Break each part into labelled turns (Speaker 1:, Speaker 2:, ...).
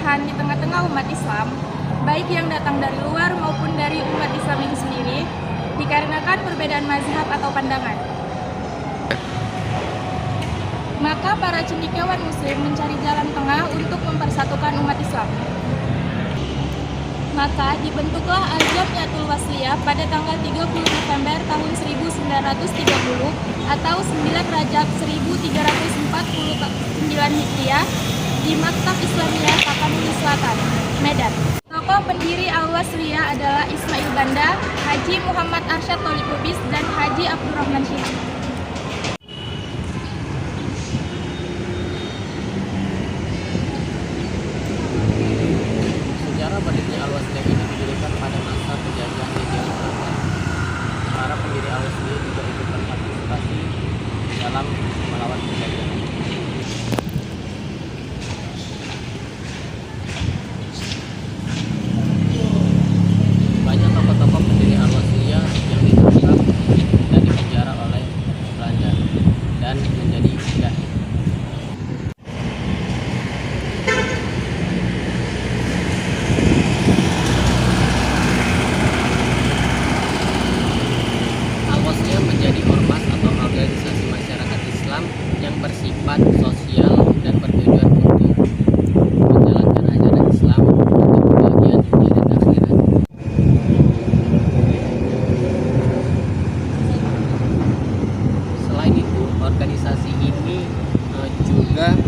Speaker 1: perselisihan di tengah-tengah umat Islam, baik yang datang dari luar maupun dari umat Islam itu sendiri, dikarenakan perbedaan mazhab atau pandangan. Maka para cendekiawan muslim mencari jalan tengah untuk mempersatukan umat Islam. Maka dibentuklah Al-Jamiatul Wasliyah pada tanggal 30 November tahun 1930 atau 9 Rajab 1349 Hijriah di Maktab Islamiyah Tapanuli Selatan, Medan. Tokoh pendiri Al-Wasliyah adalah Ismail Banda, Haji Muhammad Arsyad Tholik Lubis, dan Haji Abdurrahman Syihab.
Speaker 2: Sejarah berdirinya Al-Wasliyah ini didirikan pada masa penjajahan di Jerman. Para pendiri Al-Wasliyah juga ikut berpartisipasi dalam melawan penjajahan. Banyak tokoh-tokoh pendiri Al-Wasliyah yang ditangkap dan dipenjara oleh Belanda dan menjadi budak. Al-Wasliyah menjadi ormas atau organisasi masyarakat Islam yang bersifat sosial dan bertujuan untuk menjalankan ajaran Islam untuk kebahagiaan dunia dan akhirat. Selain itu, organisasi ini juga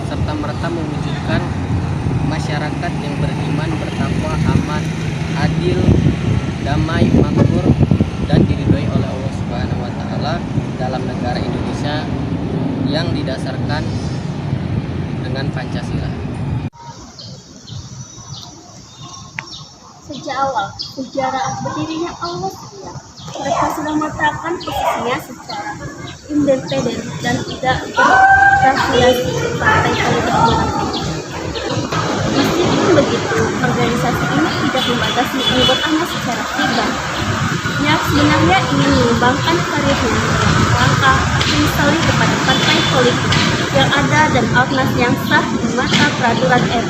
Speaker 2: serta-merta mewujudkan masyarakat yang beriman, bertakwa, aman, adil, damai, makmur, dan diridhoi oleh Allah Subhanahu wa Ta'ala dalam negara Indonesia yang didasarkan dengan Pancasila.
Speaker 3: Sejak awal sejarah berdirinya Al-Wasliyah, mereka sudah meletakkan posisinya secara independen dan tidak berafiliasi ke partai politik manapun. Meskipun begitu, organisasi ini tidak membatasi anggotanya secara pribadi, yang sebenarnya ingin mengembangkan karirnya dalam rangka misalnya kepada partai politik yang ada dan ormas yang sah di mata peraturan RI.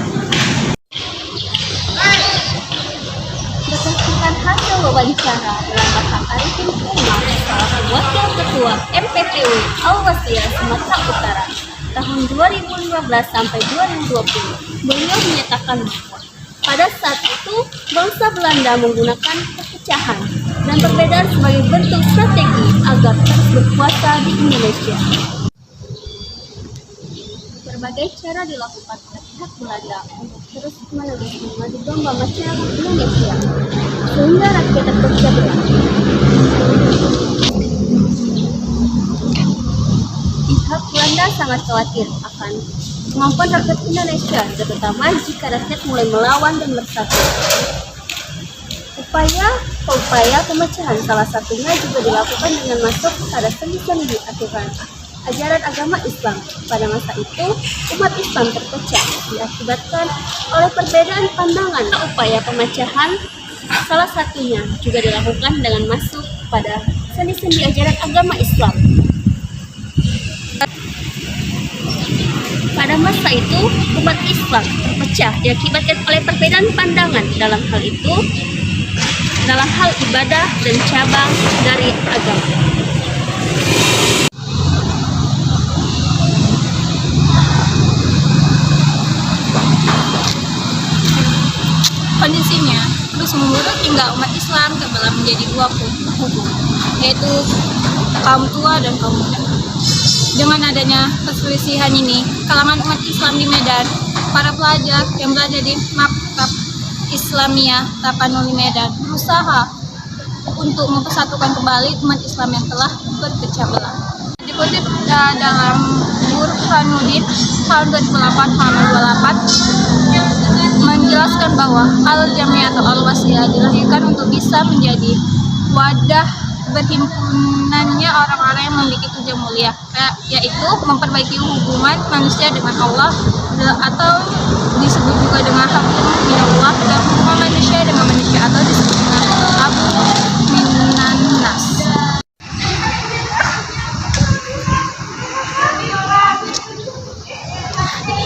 Speaker 3: Berdasarkan hasil wawancara dalam Bapak Arifin Umar, salah wakil ketua MPPW Al-Wasliyah Sumatera Utara tahun 2015 sampai 2020, beliau menyatakan bahwa pada saat itu bangsa Belanda menggunakan perpecahan dan perbedaan sebagai bentuk strategi agar terus berkuasa di Indonesia. Berbagai cara dilakukan oleh pihak Belanda untuk terus menerus mengadu domba masyarakat Indonesia sehingga rakyat terpecah belah. Pihak Belanda sangat khawatir akan kemampuan rakyat Indonesia, terutama jika rakyat mulai melawan dan bersatu. Upaya pemecahan salah satunya juga dilakukan dengan masuk pada sendi-sendi aturan ajaran agama Islam. Pada masa itu, umat Islam terpecah diakibatkan oleh perbedaan pandangan. Upaya pemecahan salah satunya juga dilakukan dengan masuk pada sendi-sendi ajaran agama Islam. Pada masa itu, umat Islam terpecah diakibatkan oleh perbedaan pandangan dalam hal ibadah dan cabang dari agama.
Speaker 1: Kondisinya terus memburuk hingga umat Islam terbelah menjadi dua kubu, yaitu kaum tua dan kaum muda. Dengan adanya perselisihan ini, kalangan umat Islam di Medan, para pelajar yang belajar di Maktab Islamiyah Tapanuli Medan berusaha untuk mempersatukan kembali umat Islam yang telah berpecah belah. Dikutip dalam Burhanuddin tahun 2008 halaman 28 menjelaskan bahwa Al-Jamiah atau Al-Wasliyah dilahirkan untuk bisa menjadi wadah berhimpunannya orang-orang yang memiliki tujuan mulia, yaitu memperbaiki hubungan manusia dengan Allah, atau disebut juga dengan hakum minallah, dan hubungan manusia dengan manusia, atau disebut dengan abu minan nas.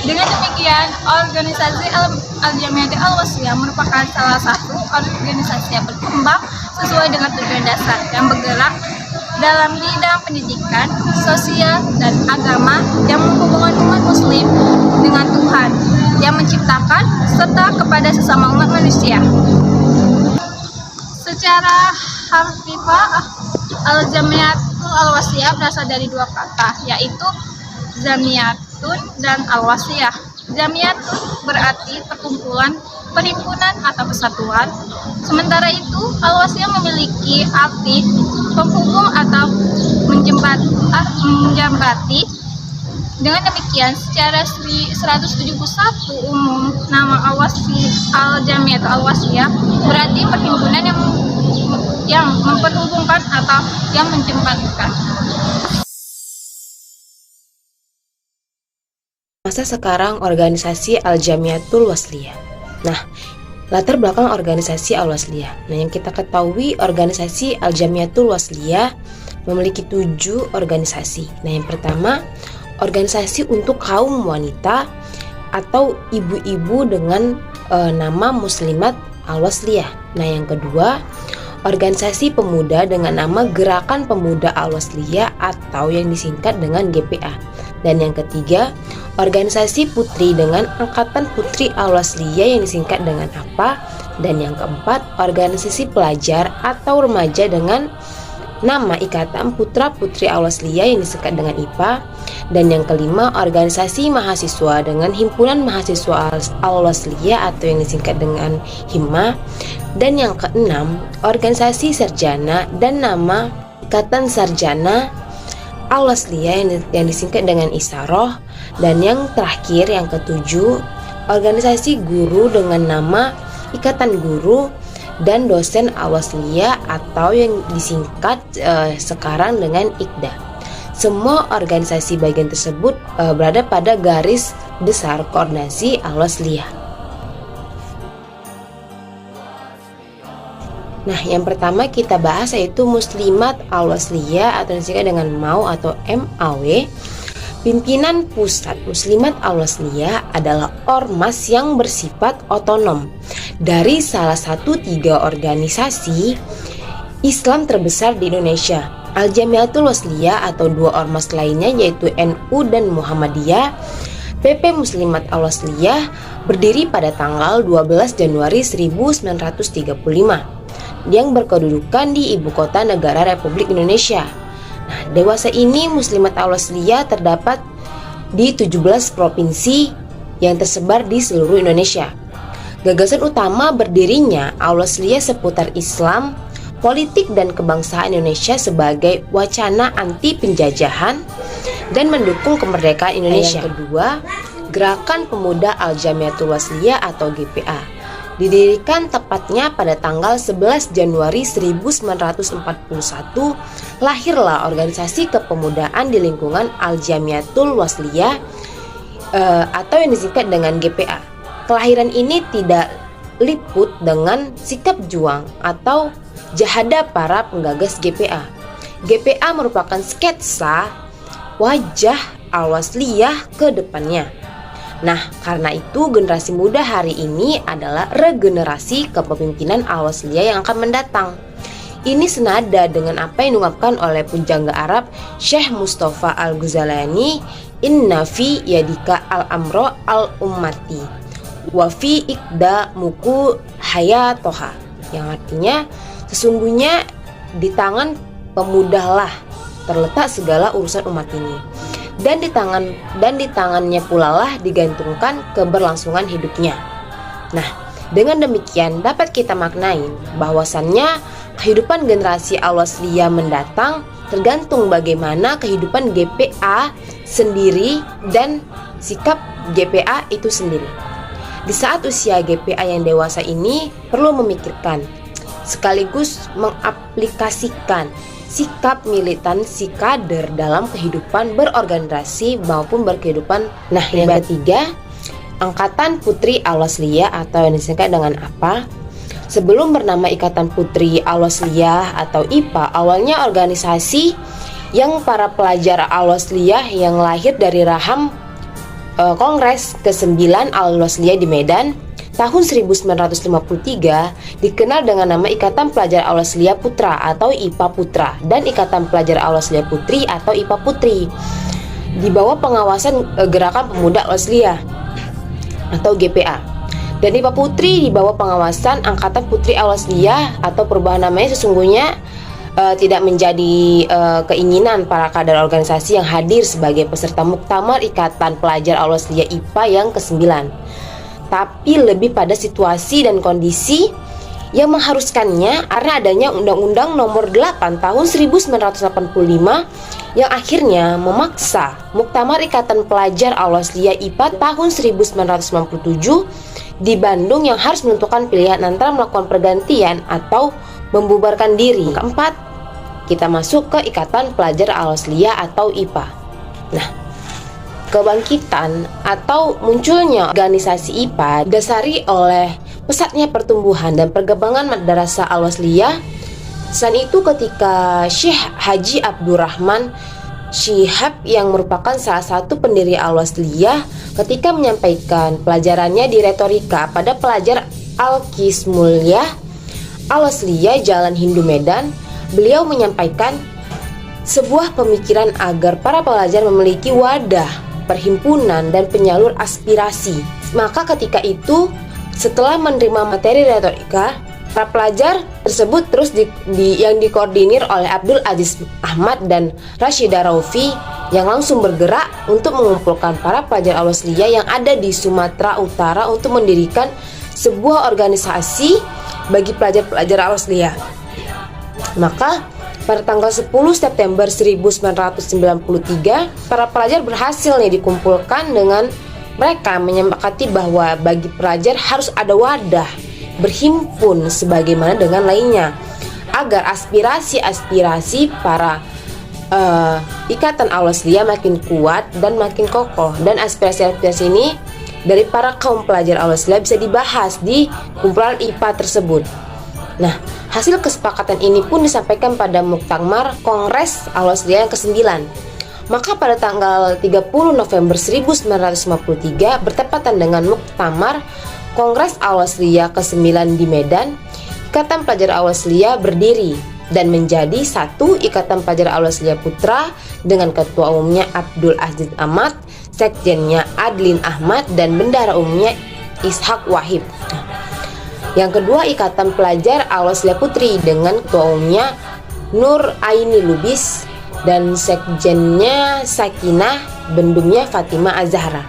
Speaker 1: Dengan demikian demikian, organisasi Al-Jamiatul Al-Wasliyah merupakan salah satu organisasi yang berkembang sesuai dengan tujuan dasar yang bergerak dalam bidang pendidikan, sosial, dan agama yang menghubungkan umat muslim dengan Tuhan yang menciptakan serta kepada sesama umat manusia. Secara harfiah, Al-Jamiatul Al-Wasliyah berasal dari dua kata, yaitu Jamiyatun dan Al-Wasliyah. Jamiyatun berarti perkumpulan, perhimpunan atau persatuan. Sementara itu, Al-Wasliyah memiliki arti penghubung atau menjambati. Dengan demikian, secara 171 umum, nama Al-Jamiatul Al-Wasliyah berarti perhimpunan yang memperhubungkan atau yang menjembatkan.
Speaker 4: Masa sekarang organisasi Al-Jamiatul Wasliyah. Nah, latar belakang organisasi Al-Wasliyah. Nah, yang kita ketahui organisasi Al-Jamiatul Wasliyah memiliki 7 organisasi. Nah, yang pertama, organisasi untuk kaum wanita atau ibu-ibu dengan nama Muslimat Al-Wasliyah. Nah, yang kedua, organisasi pemuda dengan nama Gerakan Pemuda Al-Wasliyah atau yang disingkat dengan GPA. Dan yang ketiga, organisasi putri dengan Angkatan Putri Al-Wasliyah yang disingkat dengan APA. Dan yang keempat, organisasi pelajar atau remaja dengan nama Ikatan Putra Putri Al-Wasliyah yang disingkat dengan IPA. Dan yang kelima, organisasi mahasiswa dengan Himpunan Mahasiswa Al-Wasliyah atau yang disingkat dengan HIMA. Dan yang keenam, organisasi sarjana dan nama Ikatan Sarjana Al-Wasliyah yang disingkat dengan Isaroh. Dan yang terakhir, yang ketujuh, organisasi guru dengan nama Ikatan Guru dan Dosen Al-Wasliyah atau yang disingkat sekarang dengan IKDA. Semua organisasi bagian tersebut berada pada garis besar koordinasi Al-Wasliyah. Nah, yang pertama kita bahas yaitu Muslimat Al-Wasliyah atau disingkat dengan MAW atau MAW. Pimpinan pusat Muslimat Al-Wasliyah adalah ormas yang bersifat otonom dari salah satu 3 organisasi Islam terbesar di Indonesia, Al-Jamiatul Wasliyah atau 2 ormas lainnya yaitu NU dan Muhammadiyah. PP Muslimat Al-Wasliyah berdiri pada tanggal 12 Januari 1935 yang berkedudukan di Ibu Kota Negara Republik Indonesia. Nah, dewasa ini Muslimat Al-Wasliyah terdapat di 17 provinsi yang tersebar di seluruh Indonesia. Gagasan utama berdirinya Al-Wasliyah seputar Islam, politik dan kebangsaan Indonesia sebagai wacana anti penjajahan dan mendukung kemerdekaan Indonesia. Yang kedua, Gerakan Pemuda Al-Jamiatul Wasliyah atau GPA. Didirikan tepatnya pada tanggal 11 Januari 1941, lahirlah organisasi kepemudaan di lingkungan Al-Jamiatul Wasliyah atau yang disingkat dengan GPA. Kelahiran ini tidak liput dengan sikap juang atau jahada para penggagas GPA. GPA merupakan sketsa wajah Al-Wasliyah ke depannya. Nah, karena itu generasi muda hari ini adalah regenerasi kepemimpinan Al-Wasliyah yang akan mendatang. Ini senada dengan apa yang diungkapkan oleh pujangga Arab Syekh Mustafa Al-Ghazalani, "Inna fi yadika al-amro al-ummati wa fi ikda muku hayatoha", yang artinya sesungguhnya di tangan pemudahlah terletak segala urusan umat ini. Dan di tangannya pula lah digantungkan keberlangsungan hidupnya. Nah, dengan demikian dapat kita maknai bahwasannya kehidupan generasi Al-Wasliyah mendatang tergantung bagaimana kehidupan GPA sendiri dan sikap GPA itu sendiri. Di saat usia GPA yang dewasa ini perlu memikirkan sekaligus mengaplikasikan sikap militansi kader dalam kehidupan berorganisasi maupun berkehidupan. Nah, yang ketiga, Angkatan Putri Al-Wasliyah atau yang disingkat dengan APA. Sebelum bernama Ikatan Putri Al-Wasliyah atau IPA, awalnya organisasi yang para pelajar Al-Wasliyah yang lahir dari raham Kongres ke-9 Al-Wasliyah di Medan tahun 1953 dikenal dengan nama Ikatan Pelajar Al-Wasliyah Putra atau IPA Putra dan Ikatan Pelajar Al-Wasliyah Putri atau IPA Putri di bawah pengawasan Gerakan Pemuda Al-Wasliyah atau GPA, dan IPA Putri di bawah pengawasan Angkatan Putri Al-Wasliyah atau perubahan namanya sesungguhnya tidak menjadi keinginan para kader organisasi yang hadir sebagai peserta Muktamar Ikatan Pelajar Al-Wasliyah IPA yang ke-9, tapi lebih pada situasi dan kondisi yang mengharuskannya karena adanya Undang-Undang Nomor 8 Tahun 1985 yang akhirnya memaksa Muktamar Ikatan Pelajar Al-Wasliyah IPA tahun 1997 di Bandung yang harus menentukan pilihan antara melakukan pergantian atau membubarkan diri. Keempat, kita masuk ke Ikatan Pelajar Al-Wasliyah atau IPA. Nah, kebangkitan atau munculnya organisasi IPA didasari oleh pesatnya pertumbuhan dan perkembangan Madrasah Al-Wasliyah. Selain itu, ketika Syekh Haji Abdurrahman Syihab yang merupakan salah satu pendiri Al-Wasliyah ketika menyampaikan pelajarannya di retorika pada pelajar Al-Qismulliyah Al-Wasliyah Jalan Hindu Medan, beliau menyampaikan sebuah pemikiran agar para pelajar memiliki wadah, perhimpunan, dan penyalur aspirasi. Maka ketika itu, setelah menerima materi retorika, para pelajar tersebut terus yang dikoordinir oleh Abdul Aziz Ahmad dan Rashidah Raufi yang langsung bergerak untuk mengumpulkan para pelajar Al-Wasliyah yang ada di Sumatera Utara untuk mendirikan sebuah organisasi bagi pelajar-pelajar Al-Wasliyah. Maka pada tanggal 10 September 1993 para pelajar berhasil dikumpulkan dengan mereka menyepakati bahwa bagi pelajar harus ada wadah berhimpun sebagaimana dengan lainnya agar aspirasi-aspirasi para Ikatan Al-Wasliyah makin kuat dan makin kokoh, dan aspirasi-aspirasi ini dari para kaum pelajar Al-Wasliyah bisa dibahas di kumpulan IPA tersebut. Nah, hasil kesepakatan ini pun disampaikan pada Muktamar Kongres Al-Wasliyah yang ke-9. Maka pada tanggal 30 November 1953 bertepatan dengan Muktamar Kongres Al-Wasliyah ke-9 di Medan, Ikatan Pelajar Al-Wasliyah berdiri dan menjadi satu Ikatan Pelajar Al-Wasliyah Putra dengan ketua umumnya Abdul Aziz Ahmad, sekjennya Adlin Ahmad, dan bendahara umumnya Ishak Wahib. Yang kedua, Ikatan Pelajar Al-Wasliyah Putri dengan ketua umumnya Nur Aini Lubis dan sekjennya Sakinah, bendumnya Fatimah Azhara.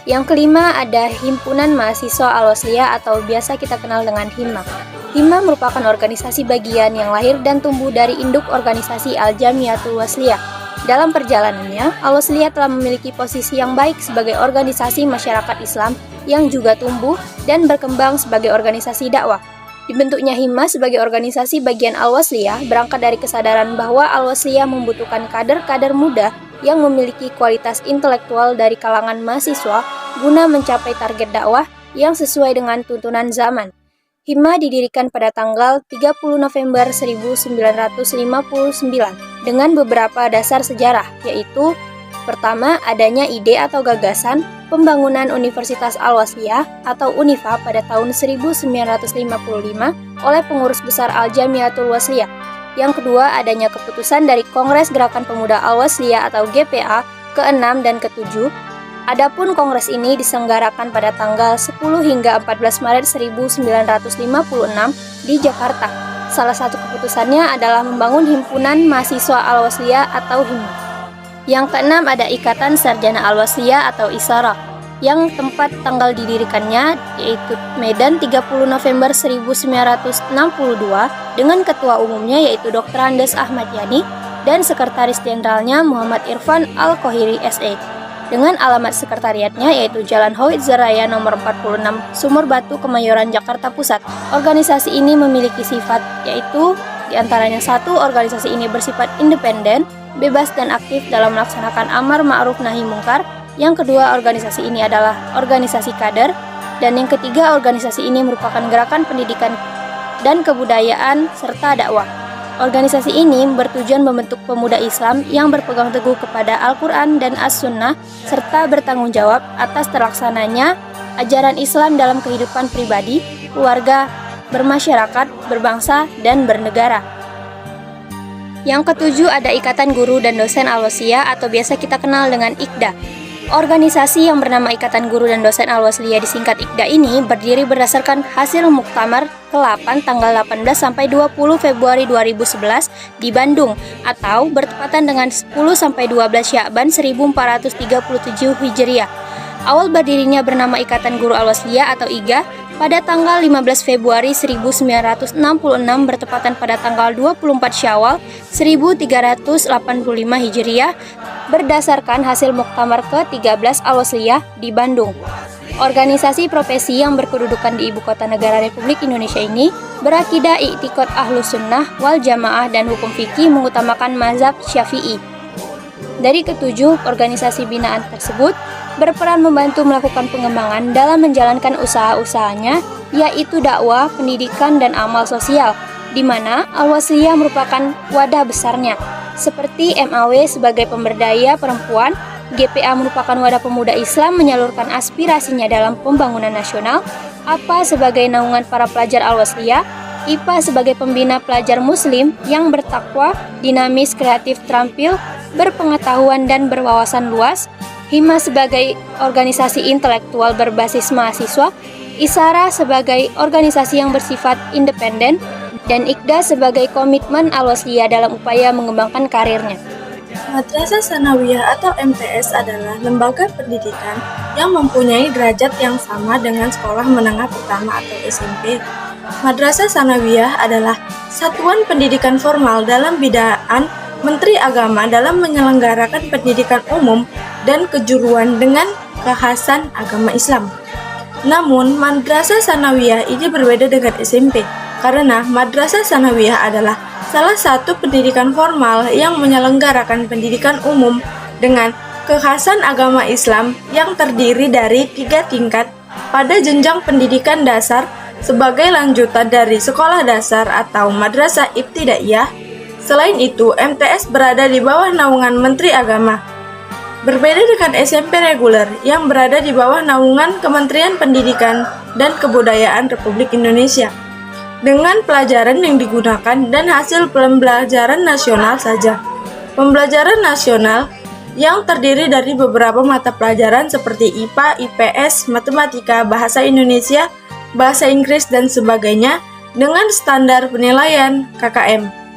Speaker 1: Yang kelima ada Himpunan Mahasiswa Al-Wasliyah atau biasa kita kenal dengan HIMA. HIMA merupakan organisasi bagian yang lahir dan tumbuh dari induk organisasi Al-Jamiatul Wasliyah. Dalam perjalanannya, Al-Wasliyah telah memiliki posisi yang baik sebagai organisasi masyarakat Islam yang juga tumbuh dan berkembang sebagai organisasi dakwah. Dibentuknya HIMA sebagai organisasi bagian Al-Wasliyah berangkat dari kesadaran bahwa Al-Wasliyah membutuhkan kader-kader muda yang memiliki kualitas intelektual dari kalangan mahasiswa guna mencapai target dakwah yang sesuai dengan tuntunan zaman. HIMA didirikan pada tanggal 30 November 1959 dengan beberapa dasar sejarah, yaitu pertama, adanya ide atau gagasan pembangunan Universitas Al-Wasliyah atau UNIFA pada tahun 1955 oleh pengurus besar Al-Jamiatul Wasliyah. Yang kedua, adanya keputusan dari Kongres Gerakan Pemuda Al-Wasliyah atau GPA ke-6 dan ke-7. Adapun kongres ini diselenggarakan pada tanggal 10 hingga 14 Maret 1956 di Jakarta. Salah satu keputusannya adalah membangun Himpunan Mahasiswa Al-Wasliyah atau HIMA. Yang keenam ada Ikatan Sarjana Al-Wasliyah atau ISARA, yang tempat tanggal didirikannya yaitu Medan 30 November 1962 dengan ketua umumnya yaitu Dr. Andes Ahmad Yani dan sekretaris jenderalnya Muhammad Irfan Al-Kohiri SE. Dengan alamat sekretariatnya yaitu Jalan Hoyt Zaraya nomor 46 Sumur Batu, Kemayoran, Jakarta Pusat. Organisasi ini memiliki sifat yaitu diantaranya satu, organisasi ini bersifat independen, bebas dan aktif dalam melaksanakan amar ma'ruf nahi mungkar. Yang kedua, organisasi ini adalah organisasi kader. Dan yang ketiga, organisasi ini merupakan gerakan pendidikan dan kebudayaan serta dakwah.
Speaker 3: Organisasi ini bertujuan membentuk pemuda Islam yang berpegang teguh kepada Al-Quran dan As-Sunnah serta bertanggung jawab atas terlaksananya ajaran Islam dalam kehidupan pribadi, keluarga, bermasyarakat, berbangsa, dan bernegara. Yang ketujuh ada Ikatan Guru dan Dosen Al-Wasliyah atau biasa kita kenal dengan IKDA. Organisasi yang bernama Ikatan Guru dan Dosen Al-Wasliyah disingkat IKDA ini berdiri berdasarkan hasil Muktamar ke-8 tanggal 18 sampai 20 Februari 2011 di Bandung atau bertepatan dengan 10 sampai 12 Sya'ban 1437 Hijriah. Awal berdirinya bernama Ikatan Guru Al-Wasliyah atau IGA pada tanggal 15 Februari 1966 bertepatan pada tanggal 24 Syawal 1385 Hijriah berdasarkan hasil Muktamar ke-13 Al-Wasliyah di Bandung. Organisasi profesi yang berkedudukan di Ibu Kota Negara Republik Indonesia ini berakidah i'tiqad Ahlus Sunnah wal Jamaah dan hukum fikih mengutamakan mazhab Syafi'i. Dari ketujuh organisasi binaan tersebut berperan membantu melakukan pengembangan dalam menjalankan usaha-usahanya, yaitu dakwah, pendidikan, dan amal sosial, di mana Al-Wasliyah merupakan wadah besarnya, seperti MAW sebagai pemberdaya perempuan, GPA merupakan wadah pemuda Islam menyalurkan aspirasinya dalam pembangunan nasional, APA sebagai naungan para pelajar Al-Wasliyah, IPA sebagai pembina pelajar muslim yang bertakwa, dinamis, kreatif, terampil, berpengetahuan, dan berwawasan luas, HIMA sebagai organisasi intelektual berbasis mahasiswa, ISARA sebagai organisasi yang bersifat independen, dan IKDA sebagai komitmen Al-Wasliyah dalam upaya mengembangkan karirnya.
Speaker 5: Madrasah Tsanawiyah atau MTS adalah lembaga pendidikan yang mempunyai derajat yang sama dengan sekolah menengah pertama atau SMP. Madrasah Tsanawiyah adalah satuan pendidikan formal dalam bidang Menteri Agama dalam menyelenggarakan pendidikan umum dan kejuruan dengan kekhasan agama Islam. Namun, Madrasah Tsanawiyah ini berbeda dengan SMP, karena Madrasah Tsanawiyah adalah salah satu pendidikan formal yang menyelenggarakan pendidikan umum dengan kekhasan agama Islam yang terdiri dari 3 tingkat pada jenjang pendidikan dasar sebagai lanjutan dari sekolah dasar atau Madrasah Ibtidaiyah. Selain itu, MTS berada di bawah naungan Menteri Agama. Berbeda dengan SMP reguler yang berada di bawah naungan Kementerian Pendidikan dan Kebudayaan Republik Indonesia, dengan pelajaran yang digunakan dan hasil pembelajaran nasional saja. Pembelajaran nasional yang terdiri dari beberapa mata pelajaran seperti IPA, IPS, Matematika, Bahasa Indonesia, Bahasa Inggris, dan sebagainya dengan standar penilaian KKM.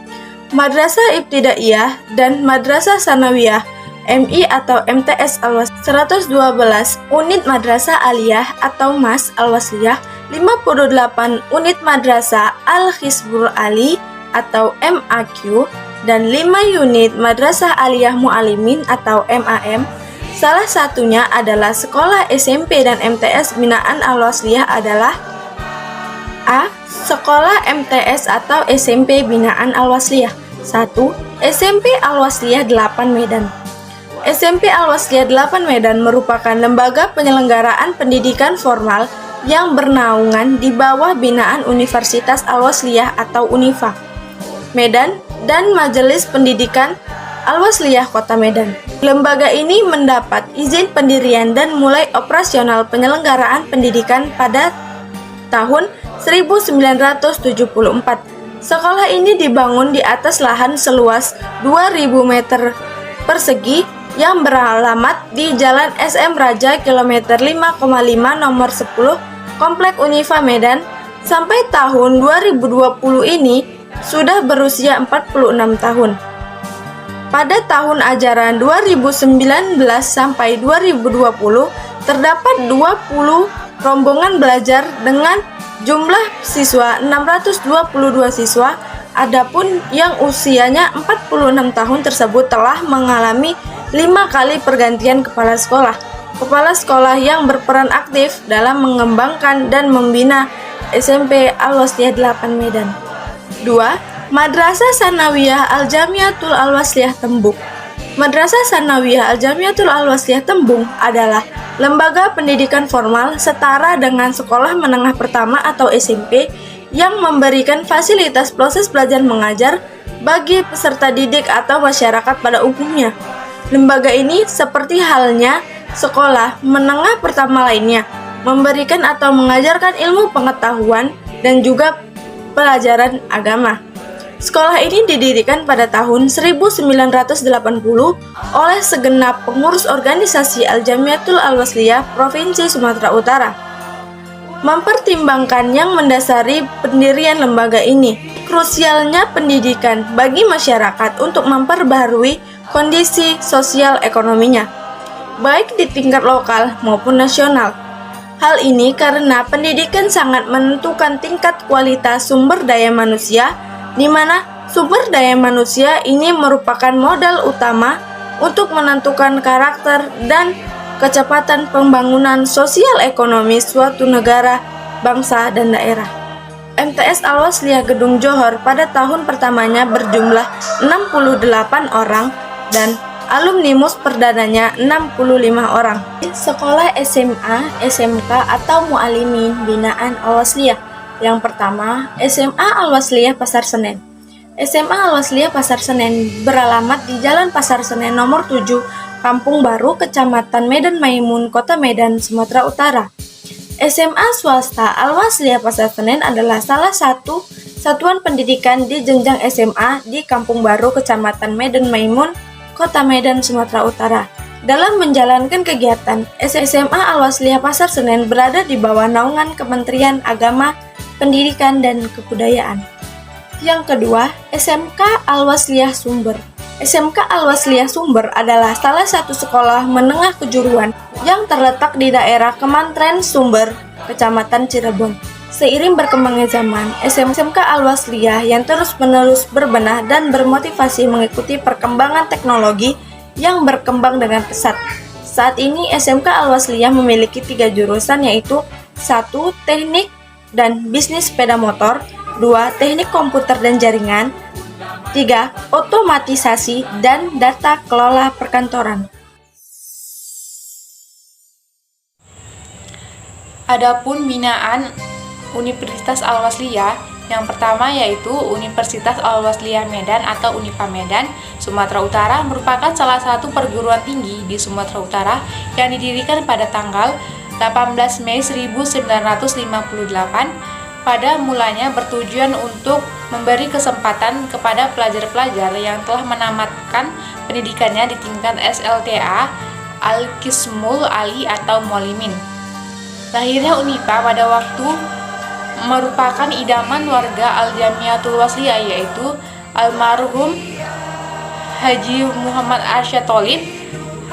Speaker 5: Madrasah Ibtidaiyah dan Madrasah Tsanawiyah MI atau MTS Al-Wasliyah 112, unit Madrasah Aliyah atau MAS Al-Wasliyah 58, unit Madrasah Al-Hizbul Ali atau MAQ, dan 5 unit Madrasah Aliyah Mu'alimin atau MAM. Salah satunya adalah sekolah SMP dan MTS binaan Al-Wasliyah adalah A. Sekolah MTS atau SMP binaan Al-Wasliyah 1. SMP Al-Wasliyah 8 Medan. SMP Al-Wasliyah 8 Medan merupakan lembaga penyelenggaraan pendidikan formal yang bernaungan di bawah binaan Universitas Al-Wasliyah atau UNIFA Medan dan Majelis Pendidikan Al-Wasliyah Kota Medan. Lembaga ini mendapat izin pendirian dan mulai operasional penyelenggaraan pendidikan pada tahun 1974. Sekolah ini dibangun di atas lahan seluas 2.000 meter persegi yang beralamat di Jalan SM Raja kilometer 5,5 nomor 10 Komplek Unifa Medan. Sampai tahun 2020 ini sudah berusia 46 tahun. Pada tahun ajaran 2019 sampai 2020 terdapat 20 rombongan belajar dengan jumlah siswa 622 siswa. Adapun yang usianya 46 tahun tersebut telah mengalami 5 kali pergantian kepala sekolah. Kepala sekolah yang berperan aktif dalam mengembangkan dan membina SMP Al-Wasliyah 8 Medan. 2. Madrasah Tsanawiyah Al-Jamiatul Al-Wasliyah Tembung. Madrasah Tsanawiyah Al-Jamiatul Al-Wasliyah Tembung adalah lembaga pendidikan formal setara dengan sekolah menengah pertama atau SMP yang memberikan fasilitas proses belajar mengajar, bagi peserta didik atau masyarakat pada umumnya. Lembaga ini seperti halnya sekolah menengah pertama lainnya, memberikan atau mengajarkan ilmu pengetahuan dan juga pelajaran agama. Sekolah ini didirikan pada tahun 1980 oleh segenap pengurus organisasi Al-Jamiatul Al-Wasliyah Provinsi Sumatera Utara. Mempertimbangkan yang mendasari pendirian lembaga ini, krusialnya pendidikan bagi masyarakat untuk memperbaharui kondisi sosial ekonominya, baik di tingkat lokal maupun nasional. Hal ini karena pendidikan sangat menentukan tingkat kualitas sumber daya manusia, di mana sumber daya manusia ini merupakan modal utama untuk menentukan karakter dan kecepatan pembangunan sosial ekonomi suatu negara, bangsa, dan daerah. MTS Al-Wasliyah Gedung Johor pada tahun pertamanya berjumlah 68 orang dan alumni perdananya 65 orang. Sekolah SMA, SMK atau Mu'alimin binaan Al-Wasliyah. Yang pertama, SMA Al-Wasliyah Pasar Senen. SMA Al-Wasliyah Pasar Senen beralamat di Jalan Pasar Senen nomor 7, Kampung Baru, Kecamatan Medan Maimun, Kota Medan, Sumatera Utara. SMA swasta Al-Wasliyah Pasar Senen adalah salah satu satuan pendidikan di jenjang SMA di Kampung Baru, Kecamatan Medan Maimun, Kota Medan, Sumatera Utara. Dalam menjalankan kegiatan, SMA Al-Wasliyah Pasar Senen berada di bawah naungan Kementerian Agama, Pendidikan, dan Kebudayaan. Yang kedua, SMK Al-Wasliyah Sumber. SMK Al-Wasliyah Sumber adalah salah satu sekolah menengah kejuruan yang terletak di daerah Kemantren Sumber, Kecamatan Cirebon. Seiring berkembangnya zaman, SMK Al-Wasliyah yang terus-menerus berbenah dan bermotivasi mengikuti perkembangan teknologi yang berkembang dengan pesat. Saat ini SMK Al-Wasliyah memiliki 3 jurusan, yaitu 1. Teknik dan Bisnis Sepeda Motor, 2. Teknik Komputer dan Jaringan, 3. Otomatisasi dan Data Kelola Perkantoran.
Speaker 6: Adapun binaan Universitas Al-Wasliyah, yang pertama yaitu Universitas Al-Wasliyah Medan atau Unipa Medan, Sumatera Utara, merupakan salah satu perguruan tinggi di Sumatera Utara yang didirikan pada tanggal 18 Mei 1958. Pada mulanya bertujuan untuk memberi kesempatan kepada pelajar-pelajar yang telah menamatkan pendidikannya di tingkat SLTA, Al-Qismul Ali atau Mu'alimin. Lahirnya Unipa pada waktu merupakan idaman warga Al-Jamiatul Wasliyah, yaitu almarhum Haji Muhammad Arsyad Tholib,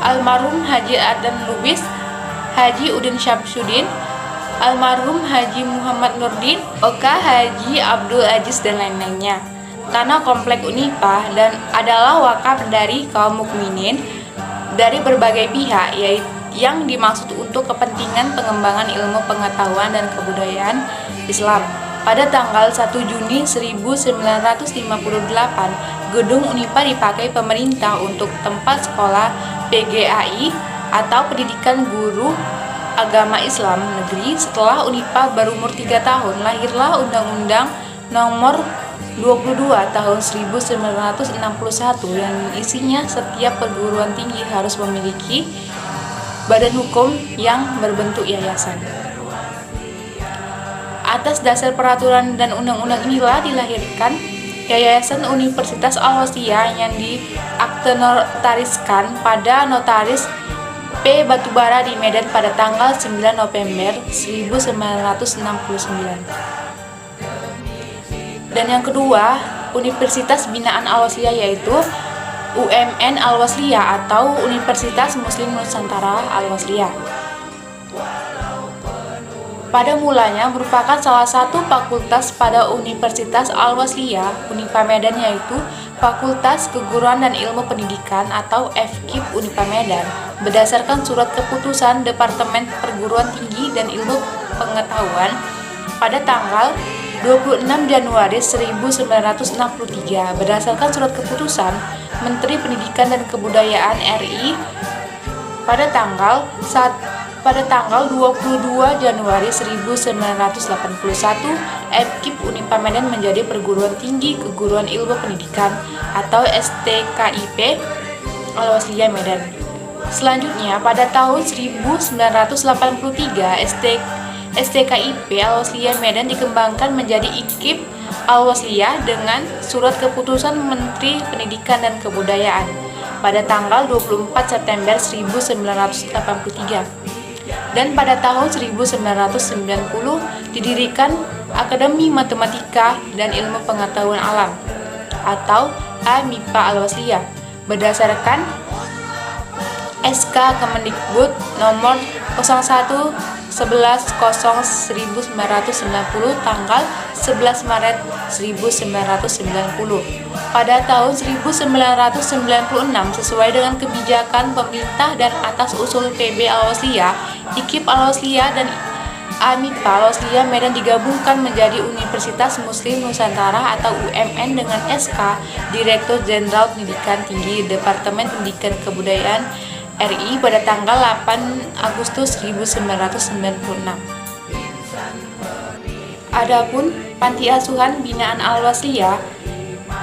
Speaker 6: almarhum Haji Adan Lubis, Haji Udin Syamsuddin, almarhum Haji Muhammad Nurdin, Oka Haji Abdul Aziz, dan lain-lainnya. Tanah komplek Unipa dan adalah wakaf dari kaum mukminin dari berbagai pihak, yaitu yang dimaksud untuk kepentingan pengembangan ilmu pengetahuan dan kebudayaan Islam. Pada tanggal 1 Juni 1958, gedung Unipa dipakai pemerintah untuk tempat sekolah PGAI atau Pendidikan Guru Agama Islam Negeri. Setelah Unipa berumur 3 tahun, lahirlah Undang-Undang Nomor 22 tahun 1961 yang isinya setiap perguruan tinggi harus memiliki badan hukum yang berbentuk yayasan. Atas dasar peraturan dan undang-undang inilah dilahirkan Yayasan Universitas Al-Wasliyah yang diakte notariskan pada Notaris P. Batubara di Medan pada tanggal 9 November 1969. Dan yang kedua, Universitas Binaan Al-Wasliyah yaitu UMN Al-Wasliyah atau Universitas Muslim Nusantara Al-Wasliyah. Pada mulanya merupakan salah satu fakultas pada Universitas Al-Wasliyah, Unipa Medan, yaitu Fakultas Keguruan dan Ilmu Pendidikan atau FKIP Unipa Medan, berdasarkan surat keputusan Departemen Perguruan Tinggi dan Ilmu Pengetahuan pada tanggal 26 Januari 1963, berdasarkan surat keputusan Menteri Pendidikan dan Kebudayaan RI pada tanggal 1 Pada tanggal 22 Januari 1981, FKIP Unipam Medan menjadi perguruan tinggi keguruan ilmu pendidikan atau STKIP Al-Wasliyah Medan. Selanjutnya, pada tahun 1983, STKIP Al-Wasliyah Medan dikembangkan menjadi IKIP Al-Wasliyah dengan surat keputusan Menteri Pendidikan dan Kebudayaan pada tanggal 24 September 1983. Dan pada tahun 1990 didirikan Akademi Matematika dan Ilmu Pengetahuan Alam atau AMIPA Al-Wasliyah berdasarkan SK Kemendikbud nomor 01/11/1990 tanggal 11 Maret 1990. Pada tahun 1996 sesuai dengan kebijakan pemerintah dan atas usul PB Al-Wasliyah, IKIP Al-Wasliyah dan AMIPA Al-Wasliyah Medan digabungkan menjadi Universitas Muslim Nusantara atau UMN dengan SK Direktur Jenderal Pendidikan Tinggi Departemen Pendidikan Kebudayaan RI pada tanggal 8 Agustus 1996. Adapun panti asuhan binaan Al-Wasliyah,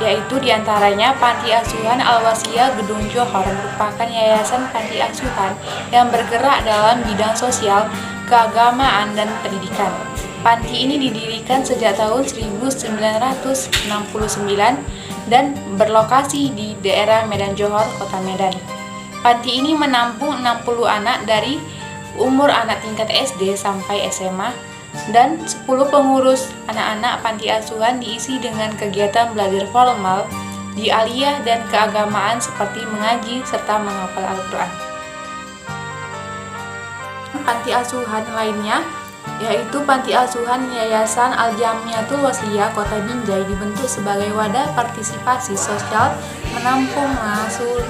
Speaker 6: yaitu diantaranya Panti Asuhan Al-Wasliyah Gedung Johor merupakan yayasan panti asuhan yang bergerak dalam bidang sosial, keagamaan, dan pendidikan. Panti ini didirikan sejak tahun 1969 dan berlokasi di daerah Medan Johor, Kota Medan. Panti ini menampung 60 anak dari umur anak tingkat SD sampai SMA dan 10 pengurus anak-anak panti asuhan diisi dengan kegiatan belajar formal di aliyah dan keagamaan seperti mengaji serta menghafal Al-Quran. Panti asuhan lainnya yaitu Panti Asuhan Yayasan Al-Jamiatul Wasliyah Kota Binjai dibentuk sebagai wadah partisipasi sosial menampung, mengasuh,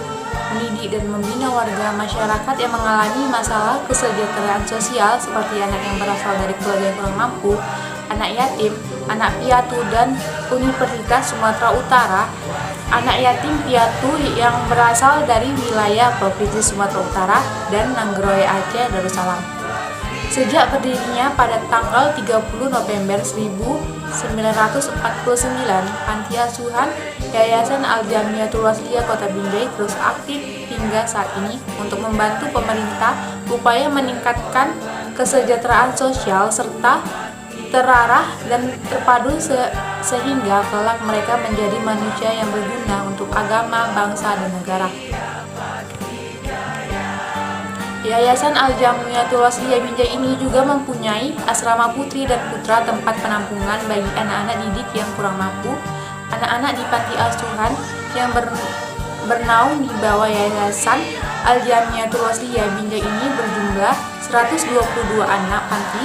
Speaker 6: mendidik dan membina warga masyarakat yang mengalami masalah kesejahteraan sosial seperti anak yang berasal dari keluarga yang kurang mampu, anak yatim, anak piatu, dan Universitas Sumatera Utara, anak yatim piatu yang berasal dari wilayah Provinsi Sumatera Utara, dan Nanggroe Aceh Darussalam. Sejak berdirinya pada tanggal 30 November 1949, Panti Asuhan Yayasan Al-Jamiatul Wasliyah Kota Binjai terus aktif hingga saat ini untuk membantu pemerintah upaya meningkatkan kesejahteraan sosial serta terarah dan terpadu sehingga kelak mereka menjadi manusia yang berguna untuk agama, bangsa, dan negara. Yayasan Al-Jamiatul Wasliyah Binjai ini juga mempunyai asrama putri dan putra tempat penampungan bagi anak-anak didik yang kurang mampu. Anak-anak di panti asuhan yang bernaung di bawah Yayasan Al-Jamiatul Wasliyah Binjai ini berjumlah 122 anak panti,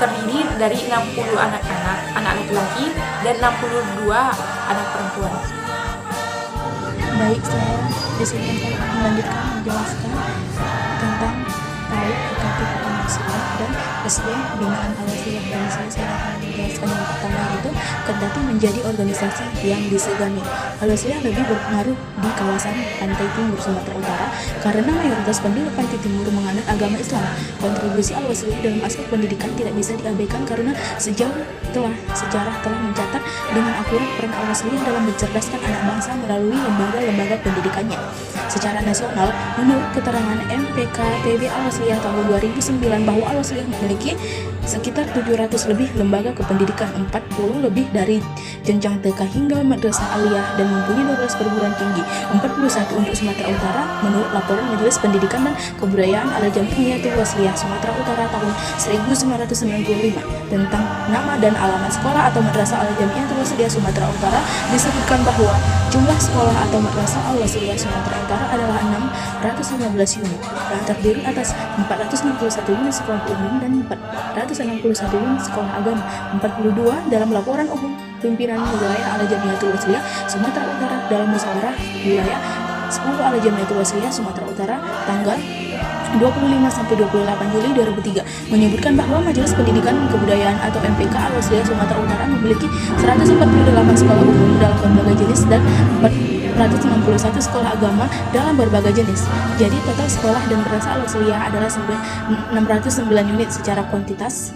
Speaker 6: terdiri dari 60 anak-anak, anak laki-laki, dan 62 anak perempuan.
Speaker 7: Baik, saya di sini akan melanjutkan menjelaskan tentang tarik aktif kemanusiaan dan SD binaan Al-Wasliyah. Dan saya akan menjelaskan yang pertama itu kendati menjadi organisasi yang disegani. Al-Wasliyah lebih berpengaruh di kawasan pantai timur Sumatera Utara karena mayoritas penduduk pantai timur menganut agama Islam. Kontribusi Al-Wasliyah dalam aspek pendidikan tidak bisa diabaikan karena sejarah telah mencatat dengan akurat peran Al-Wasliyah dalam mencerdaskan anak bangsa melalui lembaga-lembaga pendidikannya. Secara nasional, menurut keterangan MPK-PB Al-Wasliyah tahun 2009 bahwa Al-Wasliyah memiliki sekitar 700 lebih lembaga kependidikan, 40 lebih dari jenjang TK hingga madrasah aliyah, dan mempunyai 12 perguruan tinggi, 41 untuk Sumatera Utara menurut laporan Majelis Pendidikan dan Kebudayaan Al-Jamiatul Wasliyah Sumatera Utara tahun 1995 tentang nama dan alamat sekolah atau madrasah Al-Jamiatul Wasliyah Sumatera Utara disebutkan bahwa jumlah sekolah atau madrasah Al-Wasliyah Sumatera Utara adalah 615 unit yang terdiri atas 461 unit sekolah umum dan 461 unit sekolah agama. 42 dalam laporan umum pimpinan wilayah Al-Jamiatul Wasliyah Sumatera Utara dalam musyawarah wilayah 10 Al-Jamiatul Wasliyah Sumatera Utara tanggal 25-28 Juli 2003 menyebutkan bahwa Majelis Pendidikan dan Kebudayaan atau MPK Al-Wasliyah Sumatera Utara memiliki 148 sekolah umum dalam berbagai jenis dan
Speaker 5: 691 sekolah agama dalam berbagai jenis. Jadi total sekolah dan madrasah Al-Wasliyah adalah 609 unit secara kuantitas.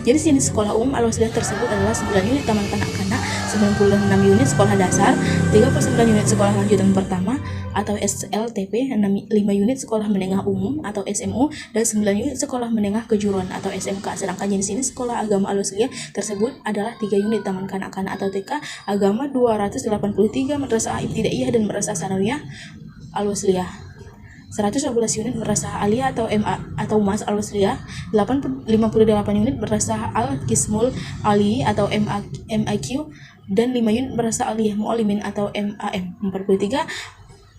Speaker 5: Jadi jenis sekolah umum Al-Wasliyah tersebut adalah 9 unit taman kanak-kanak, 96 unit sekolah dasar, 39 unit sekolah lanjutan pertama atau SLTP, 5 unit sekolah menengah umum atau SMU, dan 9 unit sekolah menengah kejuruan atau SMK. Sedangkan jenis ini sekolah agama Al-Wasliyah tersebut adalah 3 unit taman kanak-kanak atau TK agama, 283 madrasah ibtidaiyah dan madrasah sanawiyah Al-Wasliyah, 112 unit madrasah aliyah atau MA atau MAS Al-Wasliyah, 58 unit madrasah Al-Qismul Ali atau MIQ, dan 5 unit madrasah aliyah mu'allimin atau MAM. 43.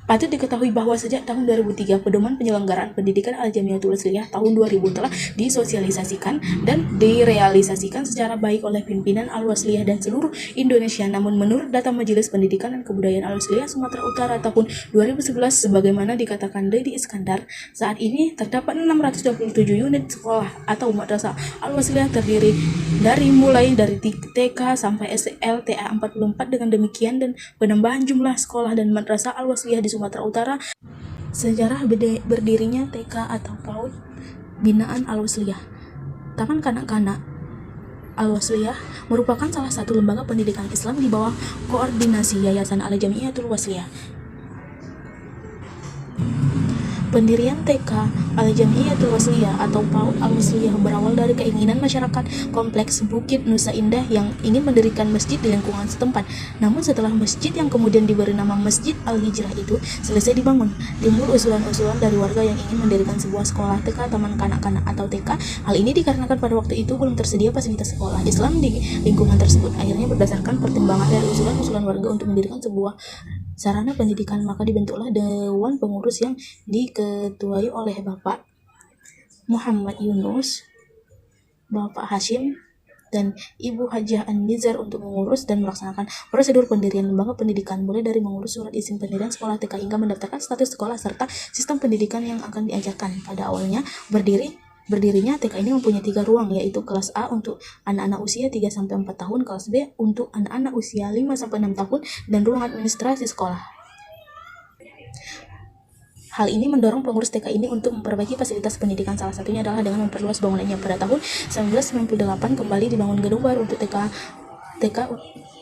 Speaker 5: Patut diketahui bahwa sejak tahun 2003 pedoman penyelenggaraan pendidikan Al-Jamiatul Wasliyah tahun 2000 telah disosialisasikan dan direalisasikan secara baik oleh pimpinan Al-Wasliyah dan seluruh Indonesia. Namun menurut data Majelis Pendidikan dan Kebudayaan Al-Wasliyah Sumatera Utara tahun 2011, sebagaimana dikatakan Dedi Iskandar, saat ini terdapat 627 unit sekolah atau madrasah Al-Wasliyah terdiri mulai dari TK sampai SLTA 44. Dengan demikian dan penambahan jumlah sekolah dan madrasah Al-Wasliyah di Sumatera Utara, sejarah berdirinya TK atau PAUD binaan Al-Wasliyah. Taman Kanak-kanak Al-Wasliyah merupakan salah satu lembaga pendidikan Islam di bawah koordinasi Yayasan Al-Jamiatul Wasliyah. Pendirian TK Al-Jamiatul Wasliyah atau PAUD Al-Wasliyah berawal dari keinginan masyarakat kompleks Bukit Nusa Indah yang ingin mendirikan masjid di lingkungan setempat. Namun setelah masjid yang kemudian diberi nama Masjid Al-Hijrah itu selesai dibangun, timbul usulan-usulan dari warga yang ingin mendirikan sebuah sekolah TK Taman Kanak-kanak atau TK. Hal ini dikarenakan pada waktu itu belum tersedia fasilitas sekolah Islam di lingkungan tersebut. Akhirnya berdasarkan pertimbangan dari usulan-usulan warga untuk mendirikan sebuah sarana pendidikan, maka dibentuklah Dewan Pengurus yang diketuai oleh Bapak Muhammad Yunus, Bapak Hashim, dan Ibu Hajah An-Nizar untuk mengurus dan melaksanakan prosedur pendirian lembaga pendidikan, mulai dari mengurus surat izin pendirian sekolah TK hingga mendaftarkan status sekolah serta sistem pendidikan yang akan diajarkan. Pada awalnya berdirinya TK ini mempunyai 3 ruang, yaitu kelas A untuk anak-anak usia 3-4 tahun, kelas B untuk anak-anak usia 5-6 tahun, dan ruang administrasi sekolah. Hal ini mendorong pengurus TK ini untuk memperbaiki fasilitas pendidikan, salah satunya adalah dengan memperluas bangunannya. Pada tahun 1998 kembali dibangun gedung baru untuk TK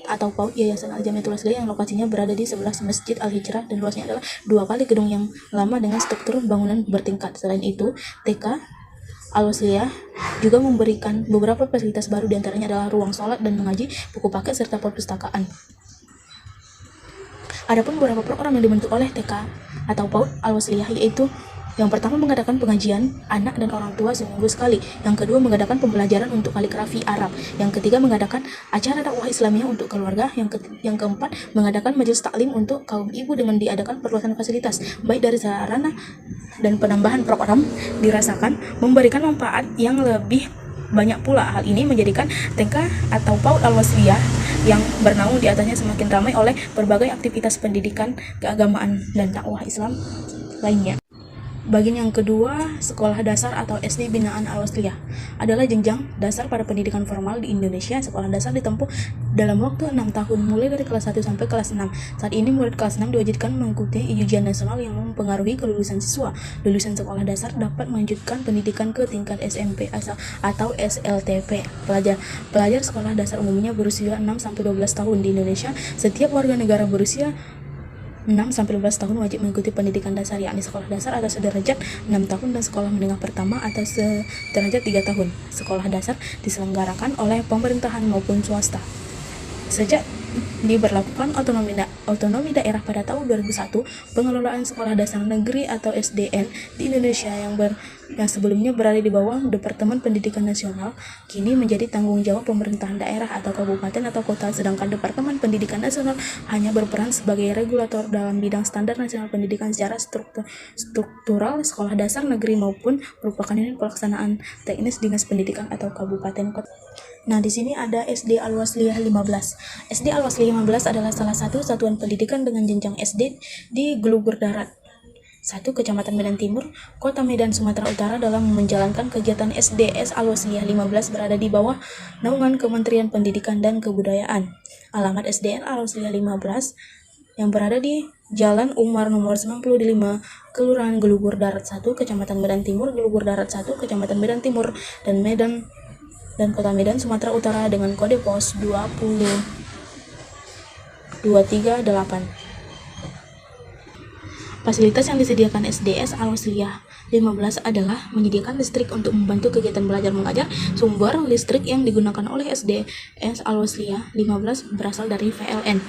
Speaker 5: atau PAUD Yayasan Al-Jamiatul Wasliyah yang lokasinya berada di sebelah Masjid Al-Hijrah dan luasnya adalah 2 kali gedung yang lama dengan struktur bangunan bertingkat. Selain itu, TK Al-Wasliyah juga memberikan beberapa fasilitas baru, diantaranya adalah ruang sholat dan mengaji, buku paket, serta perpustakaan. Adapun beberapa program yang dibentuk oleh TK atau PAUD Al-Wasliyah yaitu yang pertama mengadakan pengajian anak dan orang tua seminggu sekali, yang kedua mengadakan pembelajaran untuk kaligrafi Arab, yang ketiga mengadakan acara dakwah Islamiyah untuk keluarga, yang keempat mengadakan majelis taklim untuk kaum ibu dengan diadakan perluasan fasilitas baik dari sarana dan penambahan program dirasakan memberikan manfaat yang lebih banyak pula. Hal ini menjadikan TK atau PAUD Al-Wasliyah yang bernaung di atasnya semakin ramai oleh berbagai aktivitas pendidikan, keagamaan, dan dakwah Islam lainnya. Bagian yang kedua, sekolah dasar atau SD binaan Al-Wasliyah adalah jenjang dasar pada pendidikan formal di Indonesia. Sekolah dasar ditempuh dalam waktu 6 tahun, mulai dari kelas 1 sampai kelas 6. Saat ini murid kelas 6 diwajibkan mengikuti ujian nasional yang mempengaruhi kelulusan siswa. Lulusan sekolah dasar dapat melanjutkan pendidikan ke tingkat SMP atau SLTP. Pelajar sekolah dasar umumnya berusia 6-12 tahun di Indonesia. Setiap warga negara berusia 6-15 tahun wajib mengikuti pendidikan dasar, yakni sekolah dasar atau sederajat 6 tahun dan sekolah menengah pertama atau sederajat 3 tahun. Sekolah dasar diselenggarakan oleh pemerintahan maupun swasta. Sejak diberlakukan otonomi daerah pada tahun 2001, pengelolaan sekolah dasar negeri atau SDN di Indonesia yang sebelumnya berada di bawah Departemen Pendidikan Nasional kini menjadi tanggung jawab pemerintahan daerah atau kabupaten atau kota, sedangkan Departemen Pendidikan Nasional hanya berperan sebagai regulator dalam bidang standar nasional pendidikan secara struktural. Sekolah dasar negeri maupun merupakan unit pelaksanaan teknis Dinas Pendidikan atau kabupaten kota. Nah, di sini ada SD Al-Wasliyah 15. SD Al-Wasliyah 15 adalah salah satu satuan pendidikan dengan jenjang SD di Gelugur Darat 1, Kecamatan Medan Timur, Kota Medan, Sumatera Utara. Dalam menjalankan kegiatan SDS Al-Wasliyah 15 berada di bawah naungan Kementerian Pendidikan dan Kebudayaan. Alamat SDN Al-Wasliyah 15 yang berada di Jalan Umar nomor 95, Kelurahan Gelugur Darat 1, Kecamatan Medan Timur, Gelugur Darat 1, Kecamatan Medan Timur, dan Kota Medan, Sumatera Utara dengan kode pos 20238. Fasilitas yang disediakan SDS Al-Wasliyah 15 adalah menyediakan listrik untuk membantu kegiatan belajar mengajar. Sumber listrik yang digunakan oleh SDS Al-Wasliyah 15 berasal dari PLN.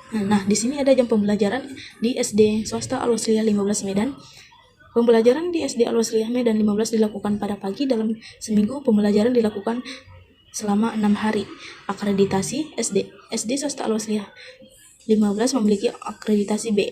Speaker 5: Nah, di sini ada jam pembelajaran di SD swasta Al-Wasliyah 15 Medan. Pembelajaran di SD Al-Wasliyah Medan 15 dilakukan pada pagi. Dalam seminggu pembelajaran dilakukan selama 6 hari. Akreditasi SD swasta Al-Wasliyah 15 memiliki akreditasi B.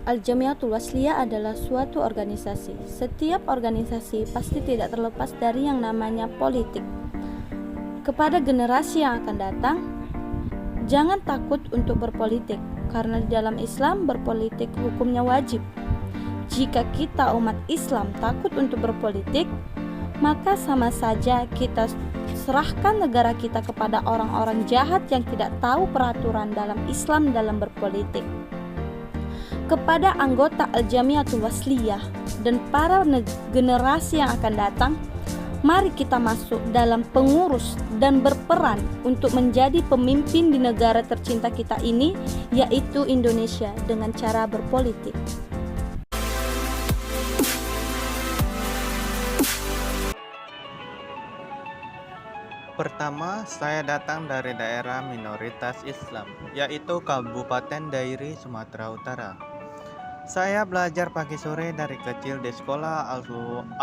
Speaker 8: Al-Jamiatul Wasliyah adalah suatu organisasi. Setiap organisasi pasti tidak terlepas dari yang namanya politik. Kepada generasi yang akan datang, jangan takut untuk berpolitik, karena di dalam Islam berpolitik hukumnya wajib. Jika kita umat Islam takut untuk berpolitik, maka sama saja kita serahkan negara kita kepada orang-orang jahat yang tidak tahu peraturan dalam Islam dalam berpolitik. Kepada anggota Al-Jamiatul Wasliyah dan para generasi yang akan datang, mari kita masuk dalam pengurus dan berperan untuk menjadi pemimpin di negara tercinta kita ini, yaitu Indonesia, dengan cara berpolitik.
Speaker 9: Pertama, saya datang dari daerah minoritas Islam, yaitu Kabupaten Dairi, Sumatera Utara. Saya belajar pagi sore dari kecil di sekolah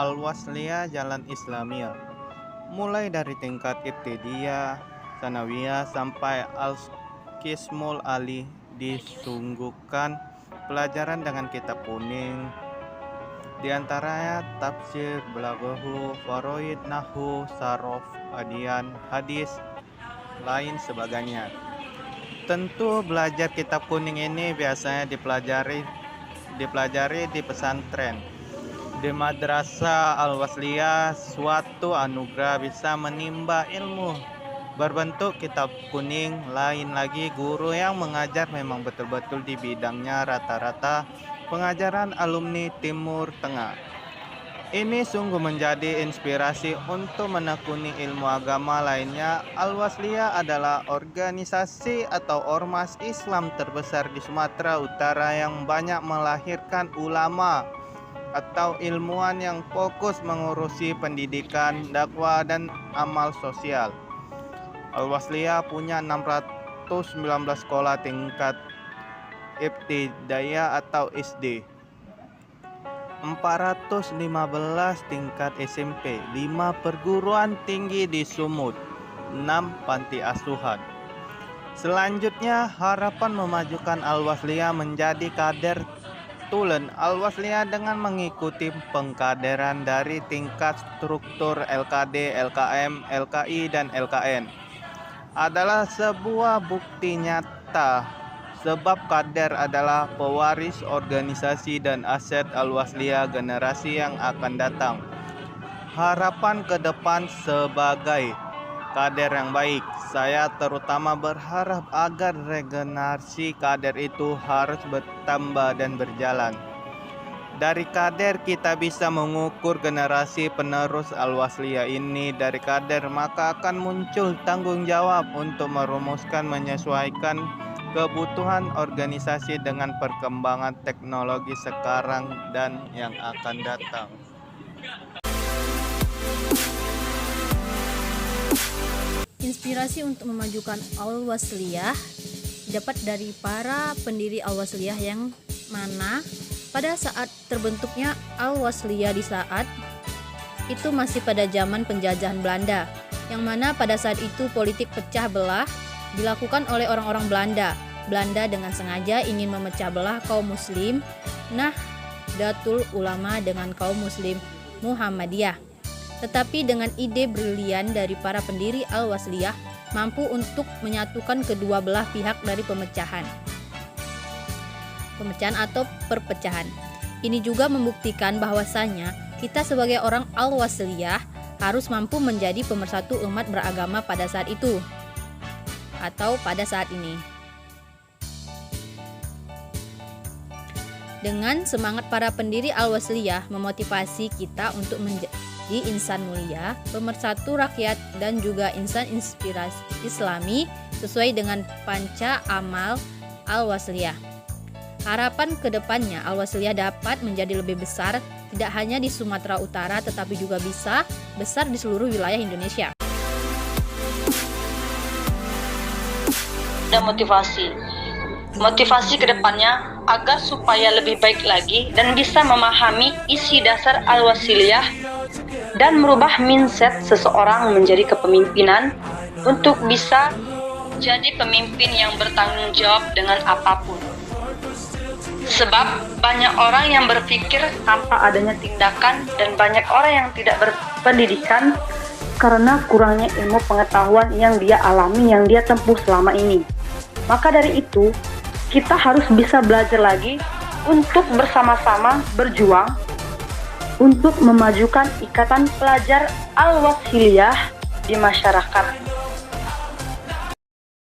Speaker 9: Al-Wasliyah Jalan Islamiyah. Mulai dari tingkat ibtidaiyah, sanawiyah sampai Al-Qismul Ali, disungguhkan pelajaran dengan kitab kuning. Di antaranya tafsir, balaghah, faraid, nahwu, saraf, adian, hadis, lain sebagainya. Tentu belajar kitab kuning ini biasanya dipelajari di pesantren. Di Madrasah Al-Wasliyah suatu anugerah bisa menimba ilmu berbentuk kitab kuning. Lain lagi guru yang mengajar memang betul-betul di bidangnya, rata-rata pengajaran alumni Timur Tengah. Ini sungguh menjadi inspirasi untuk menekuni ilmu agama lainnya. Al-Wasliyah adalah organisasi atau ormas Islam terbesar di Sumatera Utara yang banyak melahirkan ulama atau ilmuwan yang fokus mengurusi pendidikan, dakwah, dan amal sosial. Al-Wasliyah punya 619 sekolah tingkat ibtidaiyah atau SD, 415 tingkat SMP, 5 perguruan tinggi di Sumut, 6 panti asuhan. Selanjutnya, harapan memajukan Al-Wasliyah menjadi kader tulen Al-Wasliyah dengan mengikuti pengkaderan dari tingkat struktur LKD, LKM, LKI, dan LKN adalah sebuah bukti nyata. Sebab kader adalah pewaris organisasi dan aset Al-Wasliyah generasi yang akan datang. Harapan ke depan sebagai kader yang baik, saya terutama berharap agar regenerasi kader itu harus bertambah dan berjalan. Dari kader kita bisa mengukur generasi penerus Al-Wasliyah ini. Dari kader maka akan muncul tanggung jawab untuk merumuskan, menyesuaikan kebutuhan organisasi dengan perkembangan teknologi sekarang dan yang akan datang.
Speaker 8: Inspirasi untuk memajukan Al-Wasliyah dapat dari para pendiri Al-Wasliyah yang mana pada saat terbentuknya Al-Wasliyah di saat itu masih pada zaman penjajahan Belanda, yang mana pada saat itu politik pecah belah dilakukan oleh orang-orang Belanda. Belanda dengan sengaja ingin memecah belah kaum muslim Nahdlatul Ulama dengan kaum muslim Muhammadiyah. Tetapi dengan ide brilian dari para pendiri Al-Wasliyah mampu untuk menyatukan kedua belah pihak dari pemecahan atau perpecahan.
Speaker 10: Ini juga membuktikan bahwasanya kita sebagai orang Al-Wasliyah harus mampu menjadi pemersatu umat beragama pada saat itu atau pada saat ini. Dengan semangat para pendiri Al-Wasliyah memotivasi kita untuk menjadi insan mulia, pemersatu rakyat, dan juga insan inspirasi Islami sesuai dengan panca amal Al-Wasliyah. Harapan kedepannya Al-Wasliyah dapat menjadi lebih besar, tidak hanya di Sumatera Utara tetapi juga bisa besar di seluruh wilayah Indonesia.
Speaker 11: Dan motivasi kedepannya agar supaya lebih baik lagi dan bisa memahami isi dasar Al-Wasliyah dan merubah mindset seseorang menjadi kepemimpinan untuk bisa jadi pemimpin yang bertanggung jawab dengan apapun. Sebab banyak orang yang berpikir tanpa adanya tindakan dan banyak orang yang tidak berpendidikan karena kurangnya ilmu pengetahuan yang dia alami, yang dia tempuh selama ini. Maka dari itu, kita harus bisa belajar lagi untuk bersama-sama berjuang untuk memajukan ikatan pelajar Al-Wasliyah di masyarakat.